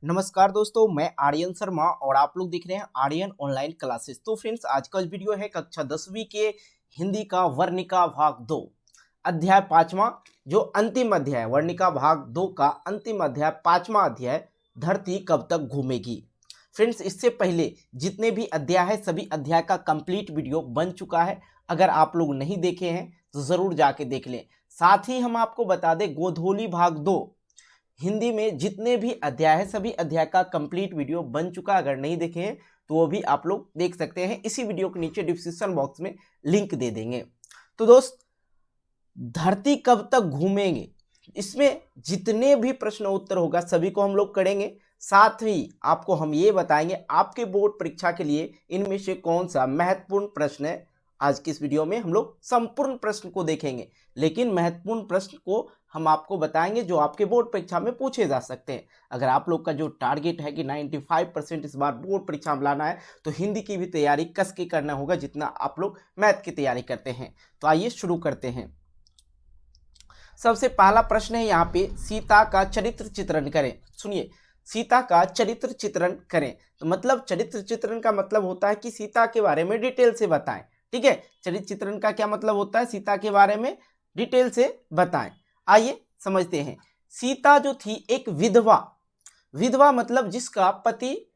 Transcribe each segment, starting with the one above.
नमस्कार दोस्तों, मैं आर्यन शर्मा और आप लोग देख रहे हैं आर्यन ऑनलाइन क्लासेस। तो फ्रेंड्स, आज का वीडियो है कक्षा 10वीं के हिंदी का वर्णिका भाग 2 अध्याय 5वां, जो अंतिम अध्याय वर्णिका भाग 2 का अंतिम अध्याय 5वां अध्याय धरती कब तक घूमेगी। फ्रेंड्स, इससे पहले जितने भी अध्याय है सभी अध्याय का कंप्लीट वीडियो बन चुका है। अगर आप लोग नहीं देखे हैं तो जरूर जाके देख लें। साथ ही हम आपको बता दें, गोधोली भाग 2 हिंदी में जितने भी अध्याय है सभी अध्याय का कंप्लीट वीडियो बन चुका। अगर नहीं देखे हैं तो वो भी आप लोग देख सकते हैं। इसी वीडियो के नीचे डिस्क्रिप्शन बॉक्स में लिंक दे देंगे। तो दोस्त, धरती कब तक घूमेंगे, इसमें जितने भी प्रश्न उत्तर होगा सभी को हम लोग करेंगे। साथ ही आपको हम ये बताएंगे आपके बोर्ड परीक्षा के लिए इनमें से कौन सा महत्वपूर्ण प्रश्न है। आज की इस वीडियो में हम लोग संपूर्ण प्रश्न को देखेंगे, लेकिन महत्वपूर्ण प्रश्न को हम आपको बताएंगे जो आपके बोर्ड परीक्षा में पूछे जा सकते हैं। अगर आप लोग का जो टारगेट है कि 95% इस बार बोर्ड परीक्षा में लाना है, तो हिंदी की भी तैयारी कस के करना होगा जितना आप लोग मैथ की तैयारी करते हैं। तो आइए शुरू करते हैं। सबसे पहला प्रश्न है यहाँ पे, सीता का चरित्र चित्रण करें। सुनिए, सीता का चरित्र चित्रण करें। तो मतलब चरित्र चित्रण का मतलब होता है कि सीता के बारे में डिटेल से बताएं। ठीक है, चरित्र चित्रण का क्या मतलब होता है? सीता के बारे में डिटेल से बताएं। आइए समझते हैं। सीता जो थी एक विधवा, विधवा मतलब जिसका पति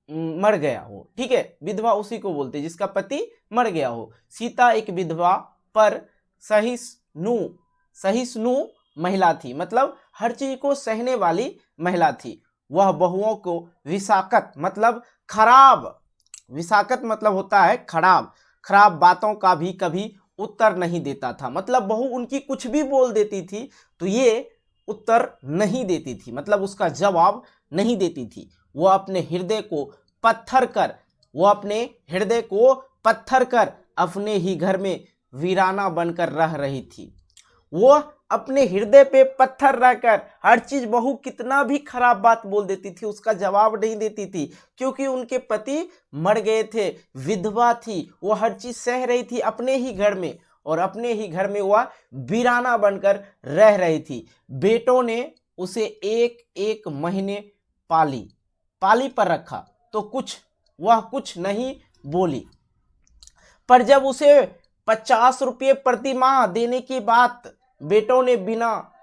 मर गया हो। ठीक है, विधवा उसी को बोलते हैं जिसका पति मर गया हो। सीता एक विधवा पर सहिष्णु महिला थी, मतलब हर चीज को सहने वाली महिला थी। वह बहुओं को विसाकत मतलब खराब, विसाकत मतलब होता है खराब, खराब बातों का भी कभी उत्तर नहीं देता था। मतलब बहू उनकी कुछ भी बोल देती थी तो ये उत्तर नहीं देती थी, मतलब उसका जवाब नहीं देती थी। वो अपने हृदय को पत्थर कर अपने ही घर में वीराना बनकर रह रही थी। वो अपने हृदय पे पत्थर रहकर हर चीज, बहू कितना भी खराब बात बोल देती थी उसका जवाब नहीं देती थी, क्योंकि उनके पति मर गए थे, विधवा थी। वो हर चीज सह रही थी अपने ही घर में, और अपने ही घर में वह वीराना बनकर रह रही थी। बेटों ने उसे एक एक महीने पाली पर रखा तो वह कुछ नहीं बोली। पर जब उसे 50 रुपये प्रति माह देने की बात बेटों ने बिना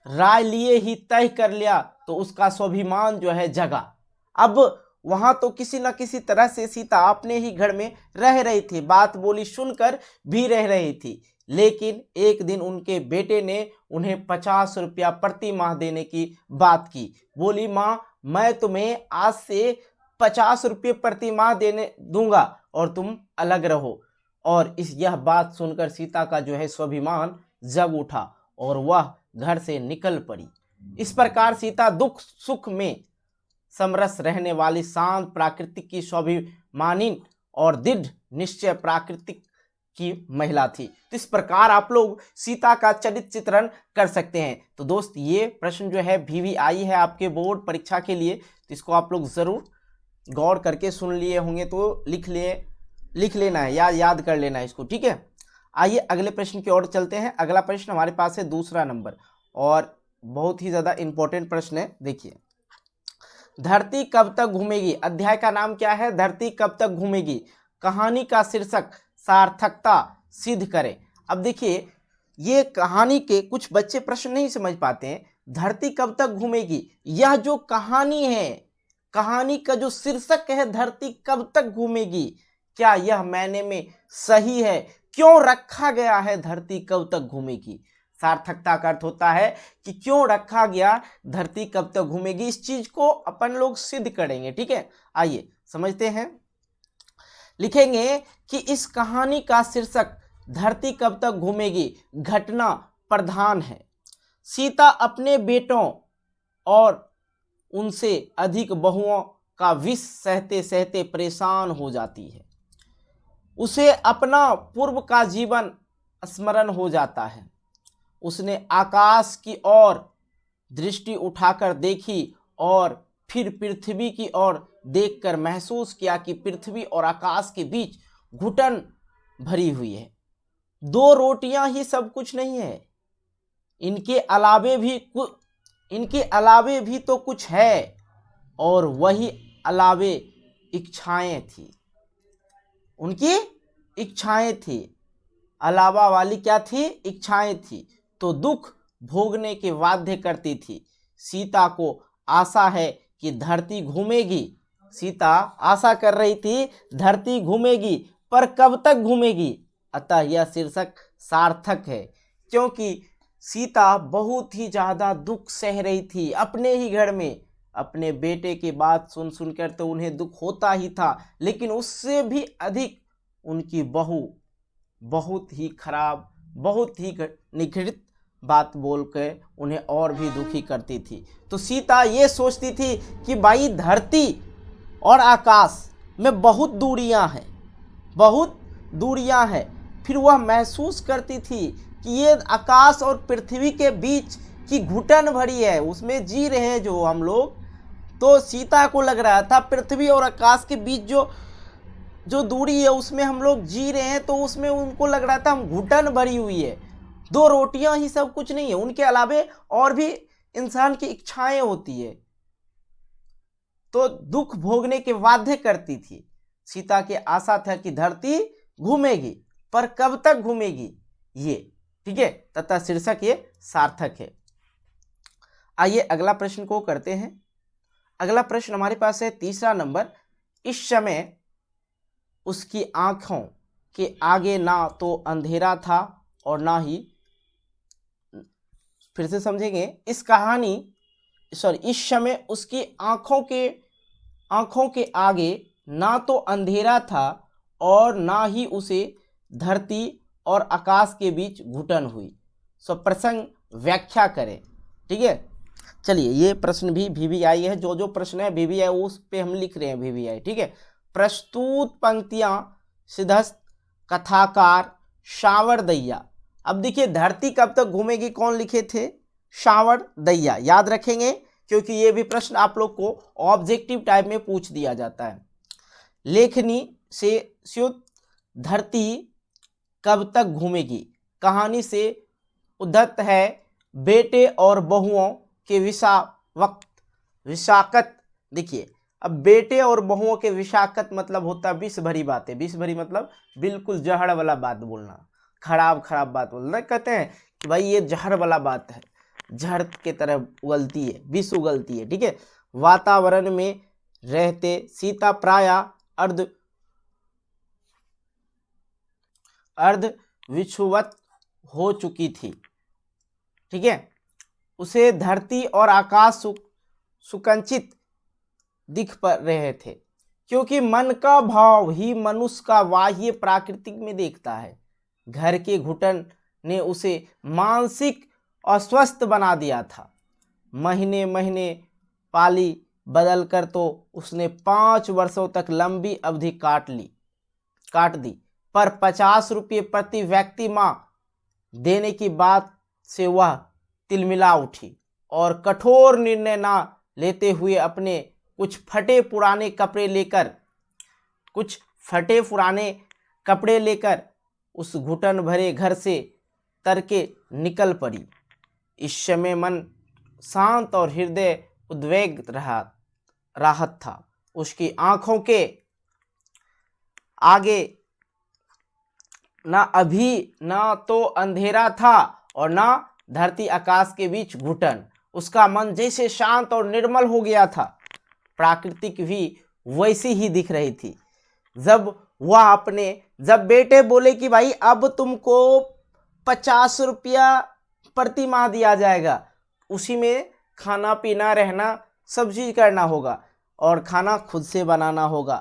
राय लिए ही तय कर लिया तो उसका स्वाभिमान जो है जगा। अब वहां तो किसी न किसी तरह से सीता अपने ही घर में रह रही थी, बात बोली सुनकर भी रह रही थी। लेकिन एक दिन उनके बेटे ने उन्हें 50 रुपया प्रति माह देने की बात की। बोली, माँ मैं तुम्हें आज से 50 रुपये प्रति माह देने दूंगा और तुम अलग रहो। और यह बात सुनकर सीता का जो है स्वाभिमान जग उठा और वह घर से निकल पड़ी। इस प्रकार सीता दुख सुख में समरस रहने वाली शांत प्राकृतिक की स्वाभिमानी और दृढ़ निश्चय प्राकृतिक की महिला थी। तो इस प्रकार आप लोग सीता का चरित्र चित्रण कर सकते हैं। तो दोस्त, ये प्रश्न जो है VVI है आपके बोर्ड परीक्षा के लिए, तो इसको आप लोग जरूर गौर करके सुन लिए होंगे तो लिख लेना है या याद कर लेना है इसको। ठीक है, आइए अगले प्रश्न की ओर चलते हैं। अगला प्रश्न हमारे पास है दूसरा नंबर, और बहुत ही ज्यादा इंपॉर्टेंट प्रश्न है। देखिए, धरती कब तक घूमेगी। अध्याय का नाम क्या है? धरती कब तक घूमेगी। कहानी का शीर्षक सार्थकता सिद्ध करें। अब देखिए, ये कहानी के कुछ बच्चे प्रश्न नहीं समझ पाते हैं। धरती कब तक घूमेगी, यह जो कहानी है, कहानी का जो शीर्षक है धरती कब तक घूमेगी, क्या यह मायने में सही है? क्यों रखा गया है धरती कब तक घूमेगी? सार्थकता का अर्थ होता है कि क्यों रखा गया धरती कब तक घूमेगी। इस चीज को अपन लोग सिद्ध करेंगे। ठीक है, आइए समझते हैं। लिखेंगे कि इस कहानी का शीर्षक धरती कब तक घूमेगी घटना प्रधान है। सीता अपने बेटों और उनसे अधिक बहुओं का विष सहते सहते परेशान हो जाती है। उसे अपना पूर्व का जीवन स्मरण हो जाता है। उसने आकाश की ओर दृष्टि उठाकर देखी और फिर पृथ्वी की ओर देखकर महसूस किया कि पृथ्वी और आकाश के बीच घुटन भरी हुई है। 2 रोटियां ही सब कुछ नहीं है, इनके अलावे भी तो कुछ है। और वही अलावे इच्छाएं थी, उनकी इच्छाएं थी, अलावा वाली क्या थी, इच्छाएं थी, तो दुख भोगने के बाध्य करती थी। सीता को आशा है कि धरती घूमेगी, सीता आशा कर रही थी धरती घूमेगी, पर कब तक घूमेगी। अतः यह शीर्षक सार्थक है, क्योंकि सीता बहुत ही ज़्यादा दुख सह रही थी अपने ही घर में। अपने बेटे की बात सुन सुनकर तो उन्हें दुख होता ही था, लेकिन उससे भी अधिक उनकी बहू बहुत ही खराब, बहुत ही निगृहित बात बोल के उन्हें और भी दुखी करती थी। तो सीता ये सोचती थी कि भाई धरती और आकाश में बहुत दूरियां हैं, बहुत दूरियां हैं। फिर वह महसूस करती थी कि ये आकाश और पृथ्वी के बीच की घुटन भरी है, उसमें जी रहे हैं जो हम लोग। तो सीता को लग रहा था पृथ्वी और आकाश के बीच जो दूरी है उसमें हम लोग जी रहे हैं, तो उसमें उनको लग रहा था हम घुटन भरी हुई है, 2 रोटियां ही सब कुछ नहीं है, उनके अलावे और भी इंसान की इच्छाएं होती है। तो दुख भोगने के बाध्य करती थी। सीता की आशा था कि धरती घूमेगी, पर कब तक घूमेगी ये, ठीक है, तथा शीर्षक ये सार्थक है। आइए अगला प्रश्न को करते हैं। अगला प्रश्न हमारे पास है 3 नंबर। इस समय उसकी आंखों के आगे ना तो अंधेरा था और ना ही, फिर से समझेंगे इस कहानी, इस समय उसकी आंखों के आगे ना तो अंधेरा था और ना ही उसे धरती और आकाश के बीच घुटन हुई। सो प्रसंग व्याख्या करें, ठीक है। चलिए ये प्रश्न भी VVI है, जो प्रश्न है VVI उस पे हम लिख रहे हैं VVI, ठीक है। प्रस्तुत पंक्तियां सिद्धस्त कथाकार शावर दैया। अब देखिए धरती कब तक घूमेगी कौन लिखे थे, शावर दैया, याद रखेंगे क्योंकि ये भी प्रश्न आप लोग को ऑब्जेक्टिव टाइप में पूछ दिया जाता है। लेखनी से स्युत धरती कब तक घूमेगी, कहानी से उद्धत है बेटे और बहुओं के विशाकत। देखिए अब बेटे और बहुओं के विशाकत मतलब होता है विष भरी बातें, विष भरी मतलब बिल्कुल जहर वाला बात बोलना, खराब बात बोलना। कहते हैं कि भाई ये जहर वाला बात है, जहर के तरह उगलती है, विष उगलती है, ठीक है। वातावरण में रहते सीता प्रायः अर्ध विक्षुब्ध हो चुकी थी, ठीक है। उसे धरती और आकाश सुकंचित दिख पर रहे थे, क्योंकि मन का भाव ही मनुष्य का बाह्य प्राकृतिक में देखता है। घर के घुटन ने उसे मानसिक अस्वस्थ बना दिया था। महीने महीने पाली बदल कर तो उसने 5 वर्षों तक लंबी अवधि काट दी, पर 50 रुपये प्रति व्यक्ति माह देने की बात से वह तिलमिला उठी और कठोर निर्णय ना लेते हुए अपने कुछ फटे पुराने कपड़े लेकर उस घुटन भरे घर से तरके निकल पड़ी। इस समय मन शांत और हृदय उद्वेग राहत था। उसकी आंखों के आगे ना अभी ना तो अंधेरा था और ना धरती आकाश के बीच घुटन। उसका मन जैसे शांत और निर्मल हो गया था। प्राकृतिक भी वैसी ही दिख रही थी। जब बेटे बोले कि भाई अब तुमको 50 रुपया प्रति माह दिया जाएगा, उसी में खाना पीना रहना सब चीज करना होगा और खाना खुद से बनाना होगा।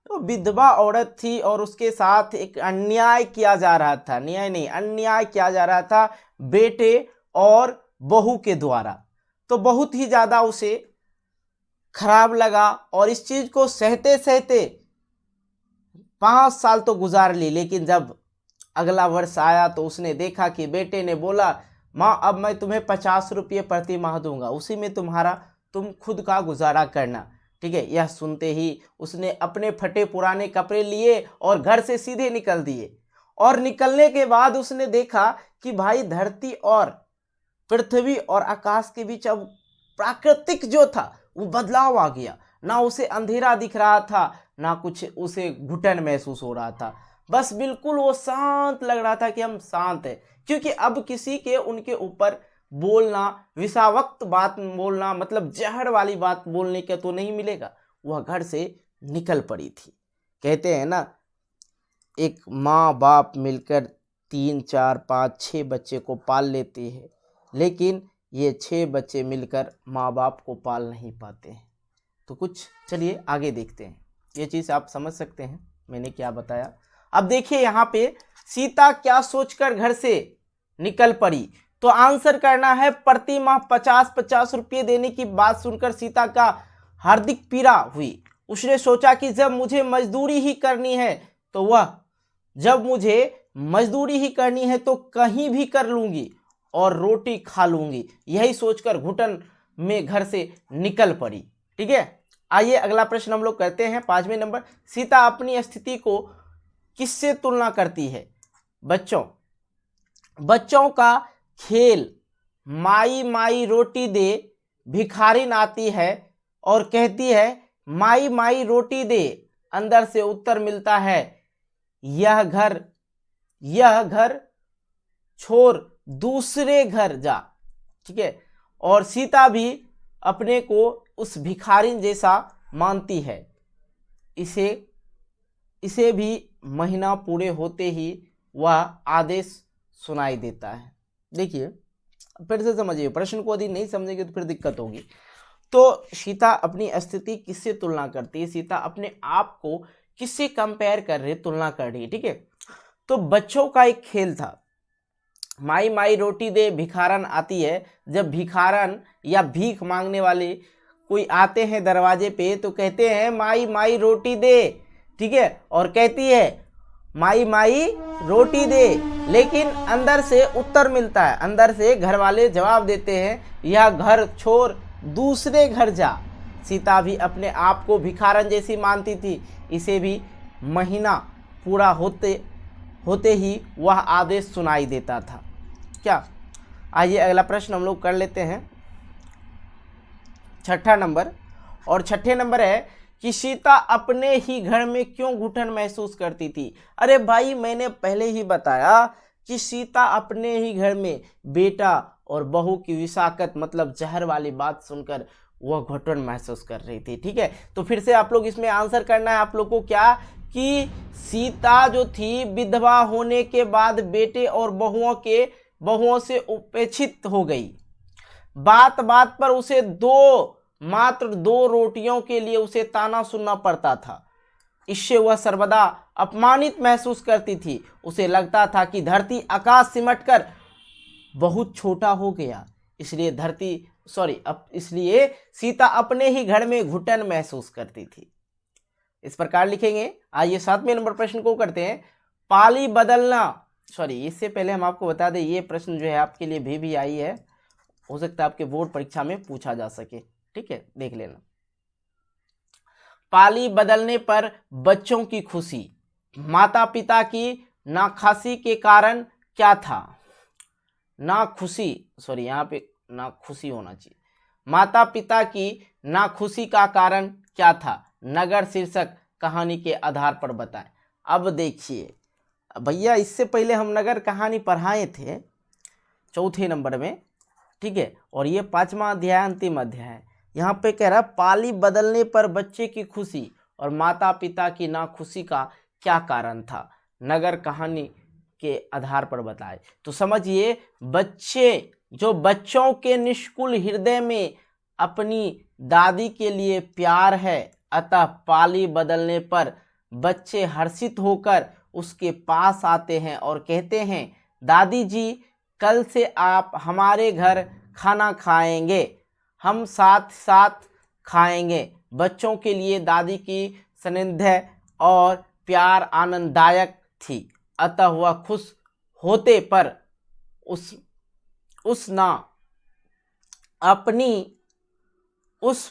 तो विधवा औरत थी और उसके साथ एक अन्याय किया जा रहा था, अन्याय किया जा रहा था बेटे और बहू के द्वारा। तो बहुत ही ज्यादा उसे खराब लगा और इस चीज को सहते सहते 5 साल तो गुजार ली। लेकिन जब अगला वर्ष आया तो उसने देखा कि बेटे ने बोला, माँ अब मैं तुम्हें 50 रुपये प्रति माह दूंगा, उसी में तुम खुद का गुजारा करना, ठीक है। यह सुनते ही उसने अपने फटे पुराने कपड़े लिए और घर से सीधे निकल दिए। और निकलने के बाद उसने देखा कि भाई धरती और पृथ्वी और आकाश के बीच अब प्राकृतिक जो था वो बदलाव आ गया। ना उसे अंधेरा दिख रहा था, ना कुछ उसे घुटन महसूस हो रहा था। बस बिल्कुल वो शांत लग रहा था कि हम शांत हैं, क्योंकि अब किसी के उनके ऊपर बोलना, विषावक्त बात बोलना, मतलब जहर वाली बात बोलने का तो नहीं मिलेगा। वह घर से निकल पड़ी थी। कहते हैं ना, एक माँ बाप मिलकर 3, 4, 5, 6 बच्चे को पाल लेती है, लेकिन ये 6 बच्चे मिलकर माँ बाप को पाल नहीं पाते हैं। तो कुछ चलिए आगे देखते हैं, ये चीज़ आप समझ सकते हैं मैंने क्या बताया। अब देखिए यहाँ पे सीता क्या सोचकर घर से निकल पड़ी। तो आंसर करना है, प्रति माह 50-50 रुपये देने की बात सुनकर सीता का हार्दिक पीड़ा हुई। उसने सोचा कि जब मुझे मजदूरी ही करनी है तो कहीं भी कर लूंगी और रोटी खा लूंगी। यही सोचकर घुटन में घर से निकल पड़ी। ठीक है, आइए अगला प्रश्न हम लोग करते हैं। 5वें नंबर, सीता अपनी स्थिति को किससे तुलना करती है? बच्चों का खेल, माई माई रोटी दे, भिखारिन आती है और कहती है माई माई रोटी दे। अंदर से उत्तर मिलता है यह घर छोड़ दूसरे घर जा। ठीक है, और सीता भी अपने को उस भिखारिन जैसा मानती है। इसे भी महीना पूरे होते ही वह आदेश सुनाई देता है। देखिए फिर से समझिए, प्रश्न को यदि नहीं समझेंगे तो फिर दिक्कत होगी। तो सीता अपनी स्थिति किससे तुलना करती है? सीता अपने आप को किससे कंपेयर कर रही है, तुलना कर रही है। ठीक है, तो बच्चों का एक खेल था, माई माई रोटी दे, भिखारन आती है। जब भिखारन या भीख मांगने वाले कोई आते हैं दरवाजे पे तो कहते हैं माई माई रोटी दे। ठीक है, और कहती है माई माई रोटी दे, लेकिन अंदर से उत्तर मिलता है, अंदर से घर वाले जवाब देते हैं यह घर छोड़ दूसरे घर जा। सीता भी अपने आप को भिखारन जैसी मानती थी। इसे भी महीना पूरा होते ही वह आदेश सुनाई देता था। क्या? आइए अगला प्रश्न हम लोग कर लेते हैं, 6ठा नंबर। और 6ठे नंबर है कि सीता अपने ही घर में क्यों घुटन महसूस करती थी? अरे भाई, मैंने पहले ही बताया कि सीता अपने ही घर में बेटा और बहू की विषाक्त मतलब जहर वाली बात सुनकर वह घुटन महसूस कर रही थी। ठीक है, तो फिर से आप लोग इसमें आंसर करना है आप लोग को क्या, कि सीता जो थी विधवा होने के बाद बेटे और बहुओं से उपेक्षित हो गई। बात बात पर उसे मात्र 2 रोटियों के लिए उसे ताना सुनना पड़ता था। इससे वह सर्वदा अपमानित महसूस करती थी। उसे लगता था कि धरती आकाश सिमटकर बहुत छोटा हो गया। इसलिए सीता अपने ही घर में घुटन महसूस करती थी। इस प्रकार लिखेंगे। आइए 7वें नंबर प्रश्न को करते हैं। पाली बदलना, इससे पहले हम आपको बता दें ये प्रश्न जो है आपके लिए भी आई है, हो सकता है आपके बोर्ड परीक्षा में पूछा जा सके। ठीक है, देख लेना। पाली बदलने पर बच्चों की खुशी, माता पिता की नाखुशी के कारण क्या था? यहाँ पे नाखुशी होना चाहिए। माता पिता की नाखुशी का कारण क्या था? नगर शीर्षक कहानी के आधार पर बताएं। अब देखिए भैया, इससे पहले हम नगर कहानी पढ़ाए थे 4थे नंबर में। ठीक है, और ये 5वां अध्याय अंतिम अध्याय है। यहाँ पे कह रहा पाली बदलने पर बच्चे की खुशी और माता पिता की नाखुशी का क्या कारण था? नगर कहानी के आधार पर बताए। तो समझिए, बच्चों के निष्कुल हृदय में अपनी दादी के लिए प्यार है, अतः पाली बदलने पर बच्चे हर्षित होकर उसके पास आते हैं और कहते हैं दादी जी, कल से आप हमारे घर खाना खाएंगे, हम साथ साथ खाएंगे। बच्चों के लिए दादी की सानिध्य और प्यार आनंददायक थी, अतः वह खुश होते पर उस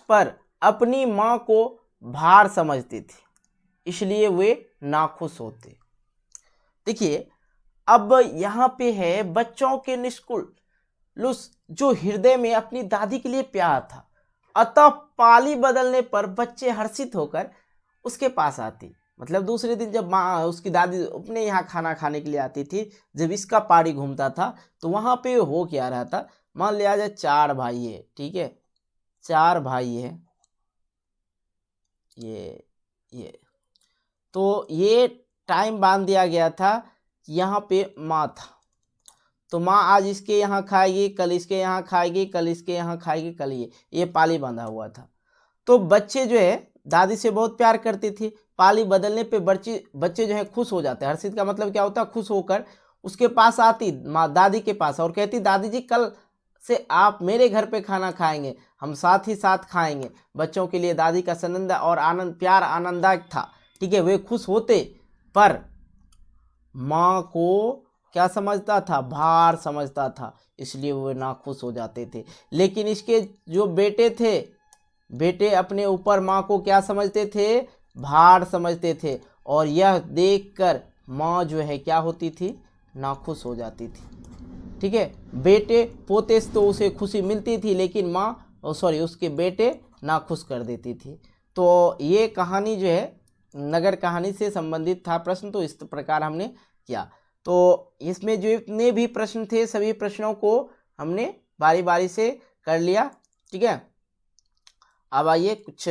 पर अपनी माँ को भार समझती थी, इसलिए वे नाखुश होते। देखिए, अब यहाँ पे है बच्चों के निष्कुल जो हृदय में अपनी दादी के लिए प्यार था, अतः पाली बदलने पर बच्चे हर्षित होकर उसके पास आती। मतलब दूसरे दिन जब माँ उसकी दादी अपने यहाँ खाना खाने के लिए आती थी, जब इसका पारी घूमता था तो वहाँ पे हो क्या रहा था, मान लिया जाए 4 भाई है, ठीक है, 4 भाई है, ये तो ये टाइम बांध दिया गया था, यहाँ पे माँ था, तो माँ आज इसके यहाँ खाएगी, कल इसके यहाँ खाएगी, कल इसके यहाँ खाएगी, कल ये पाली बांधा हुआ था। तो बच्चे जो है दादी से बहुत प्यार करती थी, पाली बदलने पे बच्चे जो है खुश हो जाते हैं। हर्षित का मतलब क्या होता है, खुश होकर उसके पास आती माँ दादी के पास और कहती दादी जी कल से आप मेरे घर पे खाना खाएंगे, हम साथ ही साथ खाएंगे। बच्चों के लिए दादी का सनंद और आनंद प्यार आनंददायक था, ठीक है, वे खुश होते, पर माँ को क्या समझता था, भार समझता था, इसलिए वे नाखुश हो जाते थे। लेकिन इसके जो बेटे थे, बेटे अपने ऊपर माँ को क्या समझते थे, भार समझते थे, और यह देखकर माँ जो है क्या होती थी, नाखुश हो जाती थी, ठीक है। बेटे पोते से तो उसे खुशी मिलती थी, लेकिन माँ उसके बेटे नाखुश कर देती थी। तो ये कहानी जो है नगर कहानी से संबंधित था प्रश्न, तो इस प्रकार हमने किया। तो इसमें जो इतने भी प्रश्न थे सभी प्रश्नों को हमने बारी बारी से कर लिया, ठीक है। अब आइए कुछ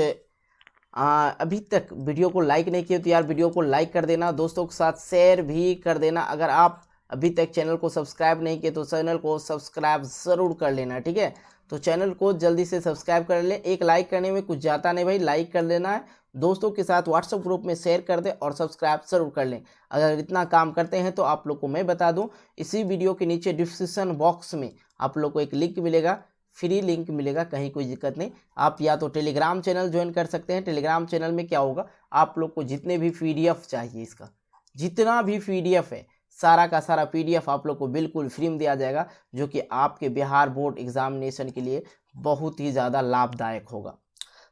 अभी तक वीडियो को लाइक नहीं किया तो यार वीडियो को लाइक कर देना, दोस्तों के साथ शेयर भी कर देना। अगर आप अभी तक चैनल को सब्सक्राइब नहीं किए तो चैनल को सब्सक्राइब ज़रूर कर लेना, ठीक है। तो चैनल को जल्दी से सब्सक्राइब कर लें, एक लाइक करने में कुछ जाता नहीं भाई, लाइक कर लेना है, दोस्तों के साथ व्हाट्सएप ग्रुप में शेयर कर दें और सब्सक्राइब ज़रूर कर लें। अगर इतना काम करते हैं तो आप लोग को मैं बता दूं, इसी वीडियो के नीचे डिस्क्रिप्शन बॉक्स में आप लोग को एक लिंक मिलेगा, फ्री लिंक मिलेगा, कहीं कोई दिक्कत नहीं। आप या तो टेलीग्राम चैनल ज्वाइन कर सकते हैं। टेलीग्राम चैनल में क्या होगा, आप लोग को जितने भी PDF चाहिए, इसका जितना भी PDF है सारा का सारा PDF आप लोग को बिल्कुल फ्री में दिया जाएगा, जो कि आपके बिहार बोर्ड एग्जामिनेशन के लिए बहुत ही ज़्यादा लाभदायक होगा।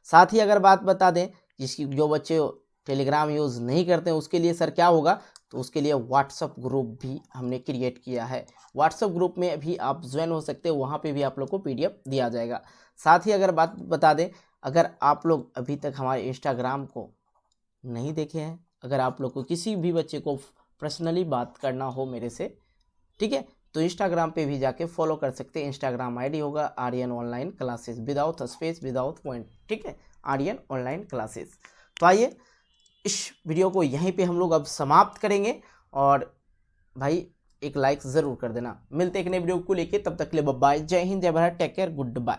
साथ ही अगर बात बता दें, जिसकी जो बच्चे टेलीग्राम यूज़ नहीं करते हैं उसके लिए सर क्या होगा, तो उसके लिए व्हाट्सअप ग्रुप भी हमने क्रिएट किया है। व्हाट्सअप ग्रुप में भी आप ज्वाइन हो सकते हैं, वहाँ पे भी आप लोग को PDF दिया जाएगा। साथ ही अगर बात बता दें, अगर आप लोग अभी तक हमारे इंस्टाग्राम को नहीं देखे हैं, अगर आप लोग को किसी भी बच्चे को पर्सनली बात करना हो मेरे से, ठीक है, तो इंस्टाग्राम पे भी जाके फॉलो कर सकते हैं। इंस्टाग्राम ID होगा Aryan online classes, without space without point, ठीक है, आर्यन ऑनलाइन क्लासेस। तो आइए इस वीडियो को यहीं पे हम लोग अब समाप्त करेंगे, और भाई एक लाइक ज़रूर कर देना। मिलते हैं एक नए वीडियो को लेके, तब तक के लिए बाय, जय हिंद, जय भारत, टेक केयर, गुड बाय।